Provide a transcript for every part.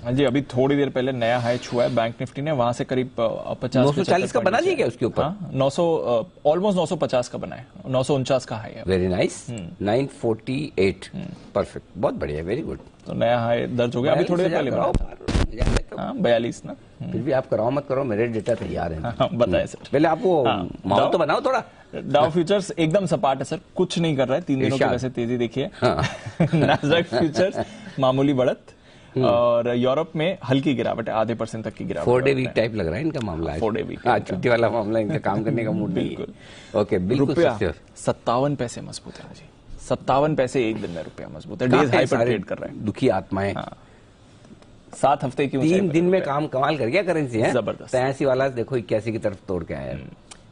हाँ जी, अभी थोड़ी देर पहले नया हाई छुआ है बैंक निफ्टी ने, वहां से करीब 940 का बना दिया क्या उसके ऊपर? 900 ऑलमोस्ट 950 का बना है, 949 का हाई है। वेरी नाइस, 948, परफेक्ट, बहुत बढ़िया, वेरी गुड। तो नया हाई दर्ज हो गया अभी थोड़ी देर पहले बना। 42 ना। फिर भी आप कराओ मत करो, मेरे डेटा तैयार है। बताए सर, पहले आप वो माहौल तो बनाओ थोड़ा। डाउ फ्यूचर्स एकदम सपाट है सर, कुछ नहीं कर रहा है, 3 दिनों की वैसे तेजी देखिए। नैस्डैक फ्यूचर्स मामूली बढ़त, और यूरोप में हल्की गिरावट है, आधे % तक की गिरावट। 4 डे वीक टाइप लग रहा है इनका मामला। 4 डे वीक, छुट्टी वाला मामला, इनका काम करने का मूड नहीं है। ओके, बिल्कुल। रुपया 57 पैसे मजबूत है जी, 57 पैसे एक दिन में रुपया मजबूत है, डेज हाई पर ट्रेड कर रहा है। दुखी आत्माएं 7 हफ्ते की 3 दिन में काम कमाल कर गया करेंसी है, जबरदस्त। 83 वाला देखो 81 की तरफ तोड़ के आया है,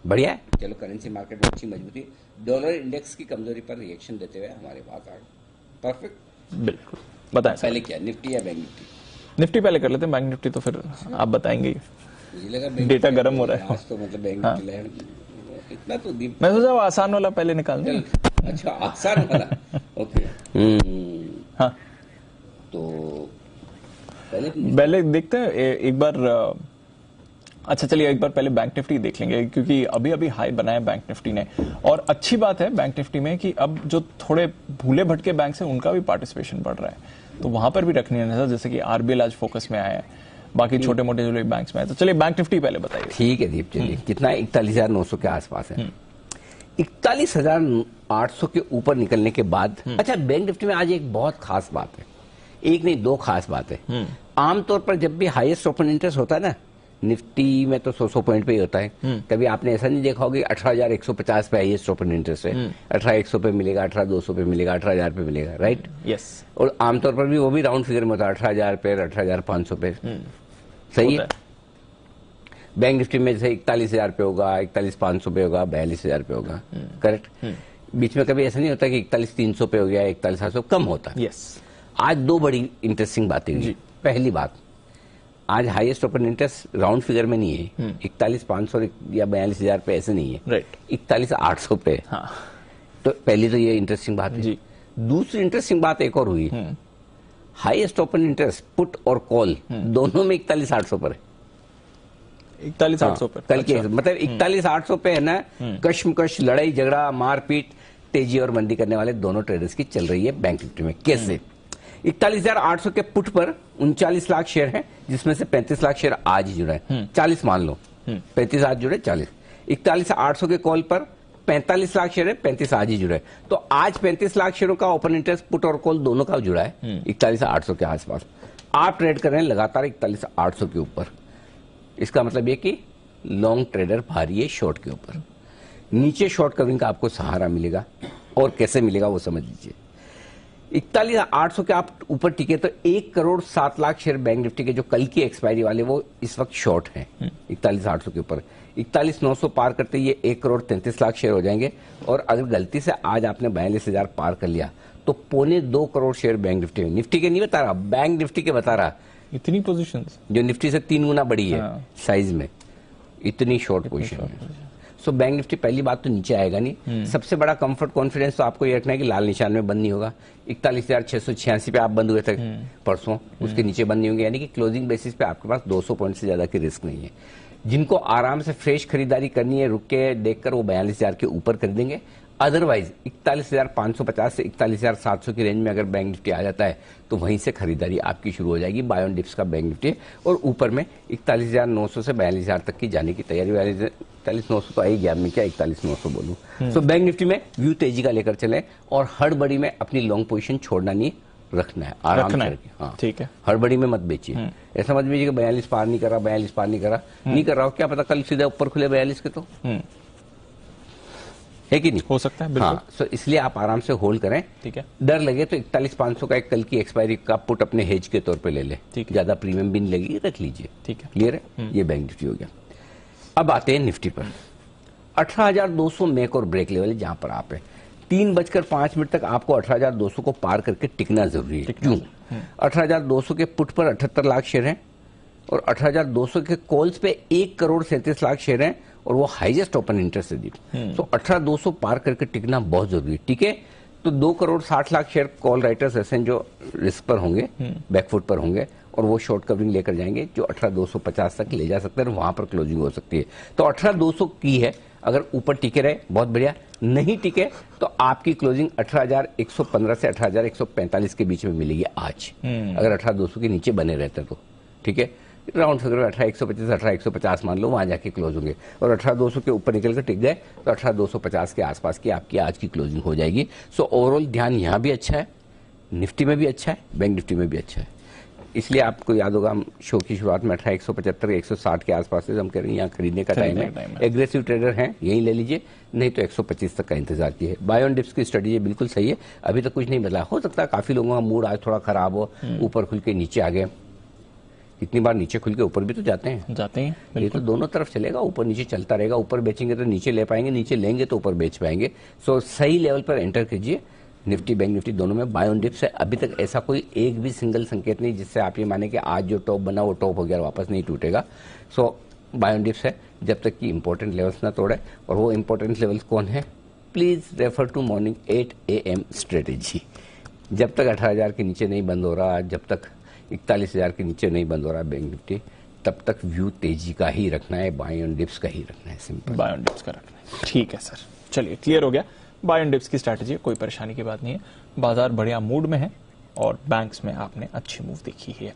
बढ़िया है। चलो, करेंसी मार्केट में अच्छी मजबूती, डॉलर इंडेक्स की कमजोरी पर रिएक्शन देते हुए हमारे पास आ गए। परफेक्ट, बिल्कुल। बताएं पहले क्या, निफ्टी या बैंक निफ्टी? निफ्टी पहले कर लेते हैं, बैंक निफ्टी तो फिर आप बताएंगे। मुझे लगा डेटा गर्म हो रहा है आज तो, मतलब बैंक निफ्टी इतना तो मैं सोचा वो आसान वाला पहले निकाल दें। अच्छा, आसान वाला, ओके। हाँ, तो पहले देखते हैं एक बार। अच्छा चलिए, एक बार पहले बैंक निफ्टी देख लेंगे, क्योंकि अभी अभी हाई बनाया बैंक निफ्टी ने। और अच्छी बात है बैंक निफ्टी में कि अब जो थोड़े भूले भटके बैंक है उनका भी पार्टिसिपेशन बढ़ रहा है, तो वहां पर भी रखनी है नजर, जैसे कि आरबीएल आज फोकस में आया है, बाकी छोटे मोटे जो बैंक्स में है। तो चलिए बैंक निफ्टी पहले बताइए। ठीक है दीप, चलिए कितना है? 41,900 के आसपास है। 41,800 के ऊपर निकलने के बाद, अच्छा बैंक निफ्टी में आज एक बहुत खास बात है, एक नहीं 2 खास बात है। आमतौर पर जब भी हाईएस्ट ओपन इंटरेस्ट होता है ना, निफ्टी में तो 100 पॉइंट पे ही होता है। कभी आपने ऐसा नहीं देखा होगा 18,150 पे हाईएस्ट ओपन इंटरेस्ट है, 18,100 पे मिलेगा, 18,200 पे मिलेगा, 18,000 पे मिलेगा, राइट? यस। और आमतौर पर भी वो भी राउंड फिगर में होता है, 18,000 पे, 18,500 पे। सही है। बैंक निफ्टी में जैसे 41,000 पे होगा, 41,500 पे होगा, 42,000 पे होगा, करेक्ट? बीच में कभी ऐसा नहीं होता कि 41,300 पे हो गया, 41,700, कम होता है। यस। आज 2 बड़ी इंटरेस्टिंग बातें हुई। पहली बात, आज highest open interest round figure में नहीं है, 41,500 या 42,000 पे ऐसे नहीं है, राइट, 41,800 पे। हाँ। तो पहली तो ये इंटरेस्टिंग बात है जी। दूसरी इंटरेस्टिंग बात एक और हुई, हाईएस्ट ओपन इंटरेस्ट पुट और कॉल दोनों में 41,800 पर है। 41,800 पर कल के मतलब 41,800 पे है ना। कश्मकश, लड़ाई झगड़ा, मारपीट, तेजी और मंदी करने वाले दोनों ट्रेडर्स की चल रही है बैंक निफ्टी में। कैसे? 41,800 के पुट पर 39 लाख शेयर हैं, जिसमें से 35 लाख शेयर आज ही जुड़ा है, 40 मान लो, 35 आज जुड़े, 40। 41,800 के कॉल पर 45 लाख शेयर है, 35 आज ही जुड़ा है, तो आज 35 लाख शेयरों का ओपन इंटरेस्ट पुट और कॉल दोनों का जुड़ा है 41,800 के आसपास। आप ट्रेड कर रहे हैं लगातार 41,800 के ऊपर, इसका मतलब ये कि लॉन्ग ट्रेडर भारी है शॉर्ट के ऊपर। नीचे शॉर्ट कवरिंग का आपको सहारा मिलेगा, और कैसे मिलेगा वो समझ लीजिए। 41,800 के आप ऊपर टिके तो 1,07,00,000 शेयर बैंक निफ्टी के जो कल की एक्सपायरी वाले वो इस वक्त शॉर्ट हैं 41,800 के ऊपर। 41,900 पार करते ये 1,33,00,000 शेयर हो जाएंगे, और अगर गलती से आज आपने 42,000 पार कर लिया तो 2.25 करोड़ शेयर बैंक निफ्टी में, निफ्टी के नहीं बता रहा, बैंक निफ्टी के बता रहा, इतनी पोजीशंस जो निफ्टी से 3 गुना बड़ी है साइज में, इतनी शॉर्ट पोजीशन है। सो बैंक निफ्टी पहली बात तो नीचे आएगा नहीं। सबसे बड़ा कंफर्ट कॉन्फिडेंस तो आपको ये रखना है कि लाल निशान में बंद नहीं होगा। 41,686 पे आप बंद हुए थे परसों, उसके नीचे बंद नहीं होंगे, यानी कि क्लोजिंग बेसिस पे आपके पास 200 पॉइंट से ज्यादा की रिस्क नहीं है। जिनको आराम से फ्रेश खरीदारी करनी है, रुक के देखकर, वो 42,000 के ऊपर खरीदेंगे। अदरवाइज 41,550 से 41,700 की रेंज में अगर बैंक निफ्टी आ जाता है तो वहीं से खरीदारी आपकी शुरू हो जाएगी बाय ऑन डिप्स का बैंक निफ्टी, और ऊपर में 41,900 से 42,000 तक की जाने की तैयारी। 41,900 तो आई गया, मैं क्या 41,900 बोलूं। सो बैंक निफ्टी में व्यू तेजी का लेकर चले, और हड़बड़ी में अपनी लॉन्ग पोजीशन छोड़ना नहीं, रखना है आराम से। हाँ ठीक है, हड़बड़ी में मत बेचिए। ऐसा मत बेचिए कि 42 पार नहीं कर रहा, 42 पार नहीं कर रहा, नहीं कर रहा हो, क्या पता कल सीधे ऊपर खुले 42 के, तो है कि नहीं, हो सकता है बिल्कुल। हाँ, सो इसलिए आप आराम से होल्ड करें। ठीक है, डर लगे तो 41,500 का एक कल की एक्सपायरी का पुट अपने हेज के तौर पे ले ले, ज्यादा प्रीमियम भी नहीं लगेगी, रख लीजिए। ठीक है, क्लियर है। ये बैंक निफ्टी हो गया। अब आते हैं निफ्टी पर। 18,200 मेक और ब्रेक लेवल है, जहां पर आप है 3:05 तक आपको 18,200 को पार करके टिकना जरूरी है। क्यों? 18,200 के पुट पर 78 लाख शेयर हैं, और 18,200 के कॉल्स पे 1,37,00,000 शेयर हैं, और वो हाईएस्ट ओपन इंटरेस्ट है दी। तो 18,200 पार करके टिकना बहुत जरूरी है। ठीक है, तो 2,60,00,000 शेयर कॉल राइटर्स ऐसे जो रिस्क पर होंगे, बैकफुट पर होंगे, और वो शॉर्ट कवरिंग लेकर जाएंगे जो 18,250 तक ले जा सकते हैं, वहां पर क्लोजिंग हो सकती है। तो 18,200 की है, अगर ऊपर टिके रहे बहुत बढ़िया, नहीं टिके तो आपकी क्लोजिंग 18,115 से 18,145 के बीच में मिलेगी आज, अगर 18,200 के नीचे बने रहते तो। ठीक है, राउंड फिगर 18,125 18,150 मान लो, वहां जाके क्लोज होंगे। और 18,200 के ऊपर निकल कर टिक गए तो 18,250 के आसपास की आपकी आज की क्लोजिंग हो जाएगी। सो ओवरऑल ध्यान यहां भी अच्छा है, निफ्टी में भी अच्छा है, बैंक निफ्टी में भी अच्छा है। इसलिए आपको याद होगा हम शो की शुरुआत में 18,175 160 के आसपास से हम कह रहे हैं यहाँ खरीदने का टाइम है। एग्रेसिव ट्रेडर हैं यही ले लीजिए, नहीं तो 125 तक का इंतजार कीजिए। बाय ऑन डिप्स की स्ट्रेटेजी बिल्कुल सही है, अभी तक कुछ नहीं बदला। हो सकता है काफी लोगों का मूड आज थोड़ा खराब हो, ऊपर खुल के नीचे आ गए। कितनी बार नीचे खुल के ऊपर भी तो जाते हैं। ये तो दोनों तरफ चलेगा, ऊपर नीचे चलता रहेगा। ऊपर बेचेंगे तो नीचे ले पाएंगे, नीचे लेंगे तो ऊपर बेच पाएंगे। सो सही लेवल पर एंटर कीजिए। निफ्टी बैंक निफ्टी दोनों में बाय ऑन डिप्स है। अभी तक ऐसा कोई एक भी सिंगल संकेत नहीं जिससे आप ये माने कि आज जो टॉप बना वो टॉप हो गया, वापस नहीं टूटेगा। सो बाय ऑन डिप्स है जब तक कि इंपॉर्टेंट लेवल्स ना तोड़े। और वो इंपॉर्टेंट लेवल्स कौन है? Please refer to morning 8 AM strategy. जब तक 18,000 के नीचे नहीं बंद हो रहा, जब तक 41,000 के नीचे नहीं बंद हो रहा बैंक निफ्टी, तब तक व्यू तेजी का ही रखना है, बाय ऑन डिप्स का ही रखना है। सिंपल बाय ऑन डिप्स का रखना है। ठीक है सर, चलिए क्लियर हो गया। बाय ऑन डिप्स की स्ट्रैटेजी, कोई परेशानी की बात नहीं है। बाजार बढ़िया मूड में है और बैंक्स में आपने अच्छी मूव देखी है।